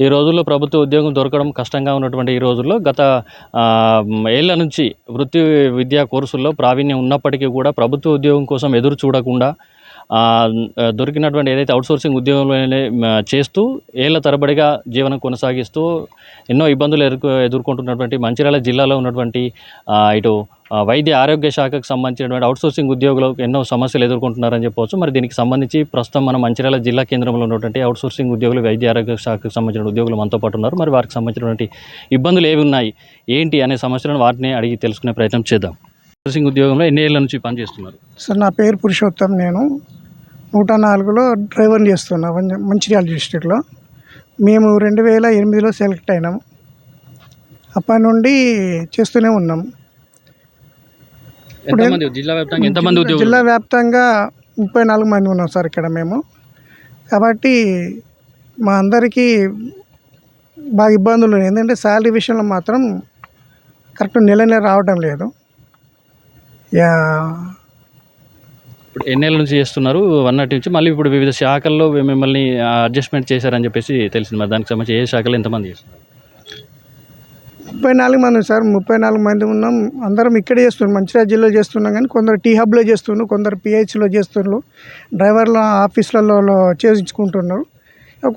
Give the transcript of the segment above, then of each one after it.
ఈ రోజుల్లో ప్రభుత్వ ఉద్యోగం దొరకడం కష్టంగా ఉన్నటువంటి ఈ రోజుల్లో గత ఏళ్ల నుంచి వృత్తి విద్యా కోర్సుల్లో ప్రావీణ్యం ఉన్నప్పటికీ కూడా ప్రభుత్వ ఉద్యోగం కోసం ఎదురు చూడకుండా దొరికినటువంటి ఏదైతే అవుట్సోర్సింగ్ ఉద్యోగంలోనే చేస్తూ ఏళ్ల తరబడిగా జీవనం కొనసాగిస్తూ ఎన్నో ఇబ్బందులు ఎదుర్కొంటున్నటువంటి మంచిర్యాల జిల్లాలో ఉన్నటువంటి ఇటు వైద్య ఆరోగ్య శాఖకు సంబంధించినటువంటి అవుట్సోర్సింగ్ ఉద్యోగులు ఎన్నో సమస్యలు ఎదుర్కొంటున్నారని చెప్పవచ్చు. మరి దీనికి సంబంధించి ప్రస్తుతం మన మంచిర్యాల జిల్లా కేంద్రంలో ఉన్నటువంటి అవుట్సోర్సింగ్ ఉద్యోగులు వైద్య ఆరోగ్య శాఖకు సంబంధించిన ఉద్యోగులు మనతో పాటు ఉన్నారు. మరి వారికి సంబంధించినటువంటి ఇబ్బందులు ఏవి ఉన్నాయి, ఏంటి అనే సమస్యలను వాటిని అడిగి తెలుసుకునే ప్రయత్నం చేద్దాం. అవుట్సోర్సింగ్ ఉద్యోగంలో ఎన్ని ఏళ్ళ నుంచి పనిచేస్తున్నారు? సార్, నా పేరు పురుషోత్తం. నేను 104లో డ్రైవర్ని చేస్తున్నా మంచిర్యాల డిస్ట్రిక్ట్లో. మేము 2008లో సెలెక్ట్ అయినాము. అప్పటి నుండి చేస్తూనే ఉన్నాం. జిల్లా వ్యాప్తంగా 34 మంది ఉన్నాం సార్ ఇక్కడ మేము. కాబట్టి మా అందరికీ బాగా ఇబ్బందులు ఉన్నాయి. ఎందుకంటే శాలరీ విషయంలో మాత్రం కరెక్ట్ నెల రావడం లేదు. ఇప్పుడు ఎన్నేళ్ళ నుంచి చేస్తున్నారు అన్నట్టు నుంచి మళ్ళీ ఇప్పుడు వివిధ శాఖల్లో మిమ్మల్ని అడ్జస్ట్మెంట్ చేశారని చెప్పేసి తెలిసింది. మరి దానికి సంబంధించి ఏ శాఖలో ఎంతమంది చేస్తున్నారు? 34 మంది సార్. 34 మంది ఉన్నాం. అందరం ఇక్కడే చేస్తున్నాం, మంచిర్యాల జిల్లాలో చేస్తున్నాం. కానీ కొందరు టీ హబ్లో చేస్తున్నారు, కొందరు పిహెచ్లో చేస్తున్నారు, డ్రైవర్ల ఆఫీసులలో చేయించుకుంటున్నారు.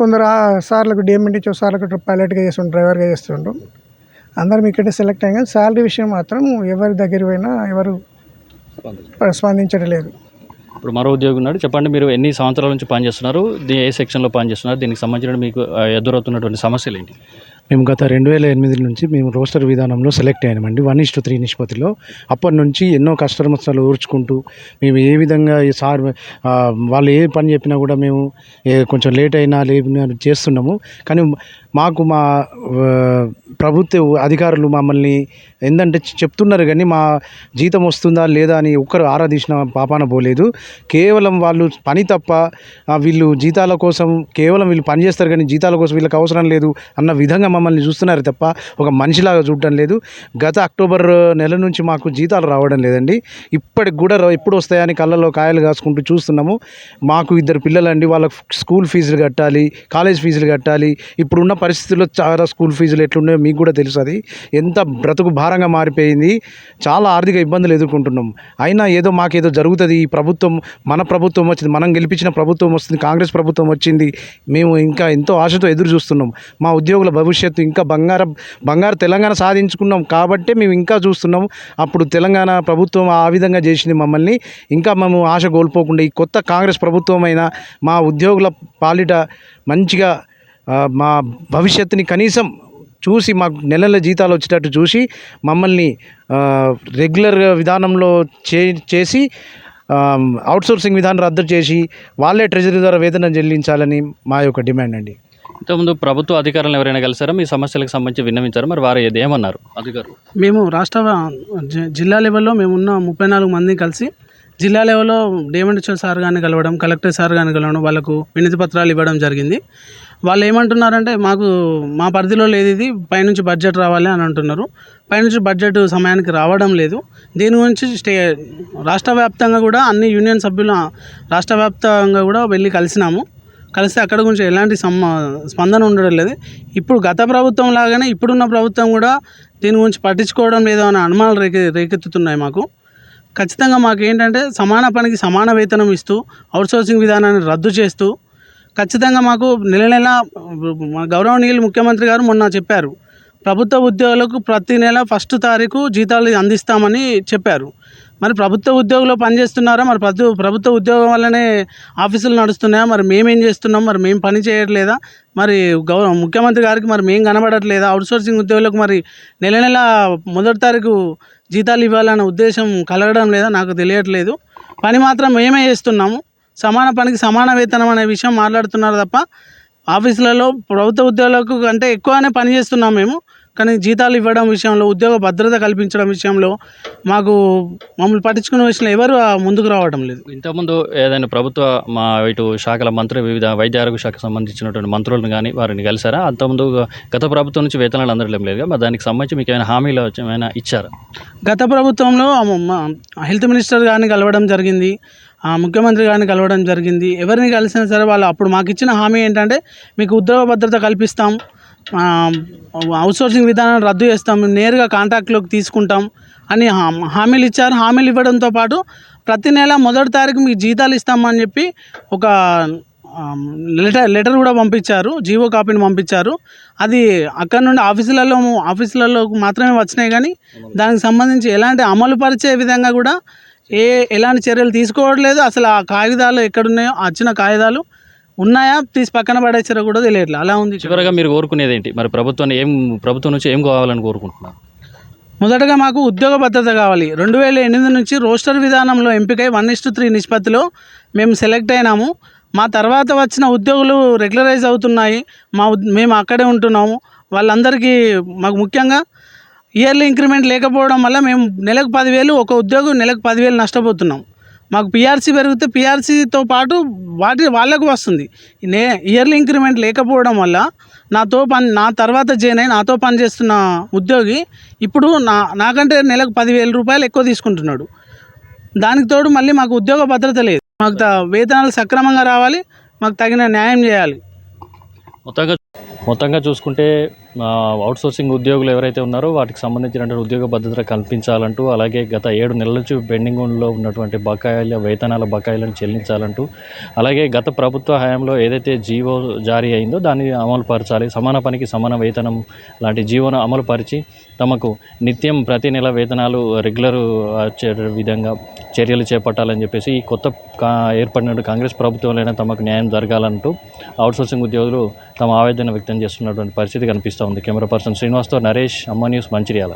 కొందరు సార్లకు డిఎంఎన్టీ సార్లకు పైలట్గా చేస్తుండ్రు, డ్రైవర్గా చేస్తుండ్రు. అందరం ఇక్కడే సెలెక్ట్ అయ్యాం. కానీ శాలరీ విషయం మాత్రం ఎవరి దగ్గర పోయినా ఎవరు స్పందించడం లేదు. ఇప్పుడు మరో ఉద్యోగి ఉన్నాడు, చెప్పండి. మీరు ఎన్ని సంవత్సరాల నుంచి పనిచేస్తున్నారు, ఏ సెక్షన్లో పనిచేస్తున్నారు, దీనికి సంబంధించిన మీకు ఎదురవుతున్నటువంటి సమస్యలు ఏంటి? మేము గత 2008 నుంచి మేము రోస్టర్ విధానంలో సెలెక్ట్ అయ్యామండి, 1:3 నిష్పత్తిలో. అప్పటి నుంచి ఎన్నో కష్టాలు ఓర్చుకుంటూ మేము ఏ విధంగా సార్ వాళ్ళు ఏ పని చెప్పినా కూడా మేము కొంచెం లేట్ అయినా చేస్తున్నాము. కానీ మాకు మా ప్రభుత్వ అధికారులు మమ్మల్ని ఏంటంటే చెప్తున్నారు, కానీ మా జీతం వస్తుందా లేదా అని ఒక్కరు ఆరాధించిన పాపాన పోలేదు. కేవలం వాళ్ళు పని తప్ప వీళ్ళు జీతాల కోసం కేవలం వీళ్ళు పని చేస్తారు, కానీ జీతాల కోసం వీళ్ళకి అవసరం లేదు అన్న విధంగా మమ్మల్ని చూస్తున్నారు తప్ప ఒక మనిషిలాగా చూడటం లేదు. గత అక్టోబర్ నెల నుంచి మాకు జీతాలు రావడం లేదండి. ఇప్పటికి కూడా ఎప్పుడు వస్తాయని కళ్ళలో కాయలు కాసుకుంటూ చూస్తున్నాము. మాకు 2 పిల్లలండి, వాళ్ళకు స్కూల్ ఫీజులు కట్టాలి, కాలేజ్ ఫీజులు కట్టాలి. ఇప్పుడున్న పరిస్థితుల్లో చాలా స్కూల్ ఫీజులు ఎట్లున్నాయో మీకు కూడా తెలుసు. అది ఎంత బ్రతుకు భారంగా మారిపోయింది. చాలా ఆర్థిక ఇబ్బందులు ఎదుర్కొంటున్నాం. అయినా ఏదో మాకేదో జరుగుతుంది, ఈ ప్రభుత్వం మన ప్రభుత్వం వచ్చింది, మనం గెలిపించిన ప్రభుత్వం వస్తుంది, కాంగ్రెస్ ప్రభుత్వం వచ్చింది, మేము ఇంకా ఎంతో ఆశతో ఎదురు చూస్తున్నాం. మా ఉద్యోగుల భవిష్యత్తు ఇంకా బంగారు తెలంగాణ సాధించుకున్నాం కాబట్టి మేము ఇంకా చూస్తున్నాం. అప్పుడు తెలంగాణ ప్రభుత్వం ఆ విధంగా చేసింది మమ్మల్ని. ఇంకా మేము ఆశ కోల్పోకుండా ఈ కొత్త కాంగ్రెస్ ప్రభుత్వం అయినా మా ఉద్యోగుల పాలిట మంచిగా మా భవిష్యత్తుని కనీసం చూసి మాకు నెలల జీతాలు వచ్చేటట్టు చూసి మమ్మల్ని రెగ్యులర్ విధానంలో చేసి అవుట్సోర్సింగ్ విధానం రద్దు చేసి వాళ్ళే ట్రెజరీ ద్వారా వేతనం చెల్లించాలని మా యొక్క డిమాండ్ అండి. ఇంతకుముందు ప్రభుత్వ అధికారులను ఎవరైనా కలిసారా, మీ సమస్యలకు సంబంధించి విన్నవించారు? మరి వారు ఏమన్నారు అధికారులు? మేము జిల్లా లెవెల్లో మేమున్న 34 మందిని కలిసి జిల్లా లెవెల్లో డిఎంఎన్టీ సార్ గారిని కలవడం, కలెక్టర్ సార్ గారిని కలవడం, వాళ్ళకు వినతి పత్రాలు ఇవ్వడం జరిగింది. వాళ్ళు ఏమంటున్నారంటే మాకు మా పరిధిలో లేదు, ఇది పైనుంచి బడ్జెట్ రావాలి అని అంటున్నారు. పైనుంచి బడ్జెట్ సమయానికి రావడం లేదు. దీని గురించి రాష్ట్ర వ్యాప్తంగా కూడా అన్ని యూనియన్ సభ్యులు రాష్ట్ర వ్యాప్తంగా కూడా వెళ్ళి కలిస్తే అక్కడ గురించి ఎలాంటి స్పందన ఉండడం లేదు. ఇప్పుడు గత ప్రభుత్వం లాగానే ఇప్పుడున్న ప్రభుత్వం కూడా దీని గురించి పట్టించుకోవడం లేదు అనే అనుమానాలు రేకెత్తుతున్నాయి మాకు. ఖచ్చితంగా మాకు ఏంటంటే సమాన పనికి సమాన వేతనం ఇస్తూ అవుట్సోర్సింగ్ విధానాన్ని రద్దు చేస్తూ ఖచ్చితంగా మాకు నెల గౌరవనీయులు ముఖ్యమంత్రి గారు మొన్న చెప్పారు, ప్రభుత్వ ఉద్యోగులకు ప్రతి నెల 1వ తారీఖు జీతాలు అందిస్తామని చెప్పారు. మరి ప్రభుత్వ ఉద్యోగులు పనిచేస్తున్నారా? మరి ప్రభుత్వ ఉద్యోగం వల్లనే ఆఫీసులు నడుస్తున్నాయా? మరి మేమేం చేస్తున్నాం? మరి మేము పని చేయట్లేదా? మరి ముఖ్యమంత్రి గారికి మరి మేము కనబడట్లేదా? అవుట్సోర్సింగ్ ఉద్యోగులకు మరి నెల 1వ తారీఖు జీతాలు ఇవ్వాలనే ఉద్దేశం కలగడం లేదా? నాకు తెలియట్లేదు. పని మాత్రం మేమే చేస్తున్నాము. సమాన పనికి సమాన వేతనం అనే విషయం మాట్లాడుతున్నారు తప్ప ఆఫీసులలో ప్రభుత్వ ఉద్యోగులకు కంటే ఎక్కువనే పని చేస్తున్నాం మేము. కానీ జీతాలు ఇవ్వడం విషయంలో, ఉద్యోగ భద్రత కల్పించడం విషయంలో మమ్మల్ని పట్టించుకునే విషయంలో ఎవరు ముందుకు రావడం లేదు. ఇంతకుముందు ఏదైనా ప్రభుత్వ ఇటు శాఖల మంత్రి, వివిధ వైద్య ఆరోగ్య శాఖకు సంబంధించినటువంటి మంత్రులను కానీ వారిని కలిసారా? అంతకుముందు గత ప్రభుత్వం నుంచి వేతనాలు అందడం లేదు, మరి దానికి సంబంధించి మీకు ఏమైనా హామీలు ఏమైనా ఇచ్చారా? గత ప్రభుత్వంలో హెల్త్ మినిస్టర్ గారిని కలవడం జరిగింది. ముఖ్యమంత్రి గారిని కలవడం జరిగింది. ఎవరిని కలిసినా సరే వాళ్ళు అప్పుడు మాకు ఇచ్చిన హామీ ఏంటంటే మీకు ఉద్యోగ భద్రత కల్పిస్తాం, అవుట్సోర్సింగ్ విధానం రద్దు చేస్తాం, నేరుగా కాంట్రాక్ట్లోకి తీసుకుంటాం అని హామీలు ఇచ్చారు. హామీలు ఇవ్వడంతో పాటు ప్రతి నెల మొదటి తారీఖు మీకు జీతాలు ఇస్తామని చెప్పి ఒక లెటర్ కూడా పంపించారు, జీవో కాపీని పంపించారు. అది అక్కడ నుండి ఆఫీసులలో మాత్రమే వచ్చినాయి, కానీ దానికి సంబంధించి ఎలాంటి అమలు పరిచే విధంగా కూడా ఎలాంటి చర్యలు తీసుకోవట్లేదు. అసలు ఆ కాగితాలు ఎక్కడున్నాయో వచ్చిన కాగితాలు ఉన్నాయా తీసి పక్కన పడేసారో కూడా తెలియట్లేదు. అలా ఉంది. చివరగా మీరు కోరుకునేది ఏంటి మరి? ప్రభుత్వం నుంచి ఏం కావాలని కోరుకుంటున్నారు? మొదటగా మాకు ఉద్యోగ భద్రత కావాలి. 2008 నుంచి రోస్టర్ విధానంలో ఎంపికై 1:3 నిష్పత్తిలో మేము సెలెక్ట్ అయినాము. మా తర్వాత వచ్చిన ఉద్యోగులు రెగ్యులరైజ్ అవుతున్నాయి, మేము అక్కడే ఉంటున్నాము. వాళ్ళందరికీ మాకు ముఖ్యంగా ఇయర్లీ ఇంక్రిమెంట్ లేకపోవడం వల్ల మేము నెలకు 10,000, ఒక ఉద్యోగం నెలకు 10,000 నష్టపోతున్నాం. మాకు పిఆర్సీ పెరిగితే పిఆర్సీతో పాటు వాళ్ళకు వస్తుంది. ఇయర్లీ ఇంక్రిమెంట్ లేకపోవడం వల్ల నా తర్వాత జాయిన్ అయి నాతో పనిచేస్తున్న ఉద్యోగి ఇప్పుడు నాకంటే నెలకు 10,000 రూపాయలు ఎక్కువ తీసుకుంటున్నాడు. దానికి తోడు మళ్ళీ మాకు ఉద్యోగ భద్రత లేదు. మాకు వేతనాలు సక్రమంగా రావాలి, మాకు తగిన న్యాయం చేయాలి. మొత్తంగా చూసుకుంటే అవుట్సోర్సింగ్ ఉద్యోగులు ఎవరైతే ఉన్నారో వాటికి సంబంధించినటువంటి ఉద్యోగ భద్రత కల్పించాలంటూ, అలాగే గత 7 నెలల నుంచి పెండింగ్లో ఉన్నటువంటి వేతనాల బకాయిలను చెల్లించాలంటూ, అలాగే గత ప్రభుత్వ హయాంలో ఏదైతే జీవో జారీ అయిందో దాన్ని అమలు పరచాలి, సమాన పనికి సమాన వేతనం లాంటి జీవోను అమలు పరిచి తమకు నిత్యం ప్రతి నెల వేతనాలు రెగ్యులర్ విధంగా చర్యలు చేపట్టాలని చెప్పేసి ఈ కొత్త ఏర్పడిన కాంగ్రెస్ ప్రభుత్వంలోనే తమకు న్యాయం జరగాలంటూ అవుట్సోర్సింగ్ ఉద్యోగులు తమ ఆవేదన వ్యక్తం చేస్తున్నటువంటి పరిస్థితి కనిపిస్తూ ఉంది. కెమెరా పర్సన్ శ్రీనివాస్తో నరేష్, అమ్మ న్యూస్, మంచిర్యాల.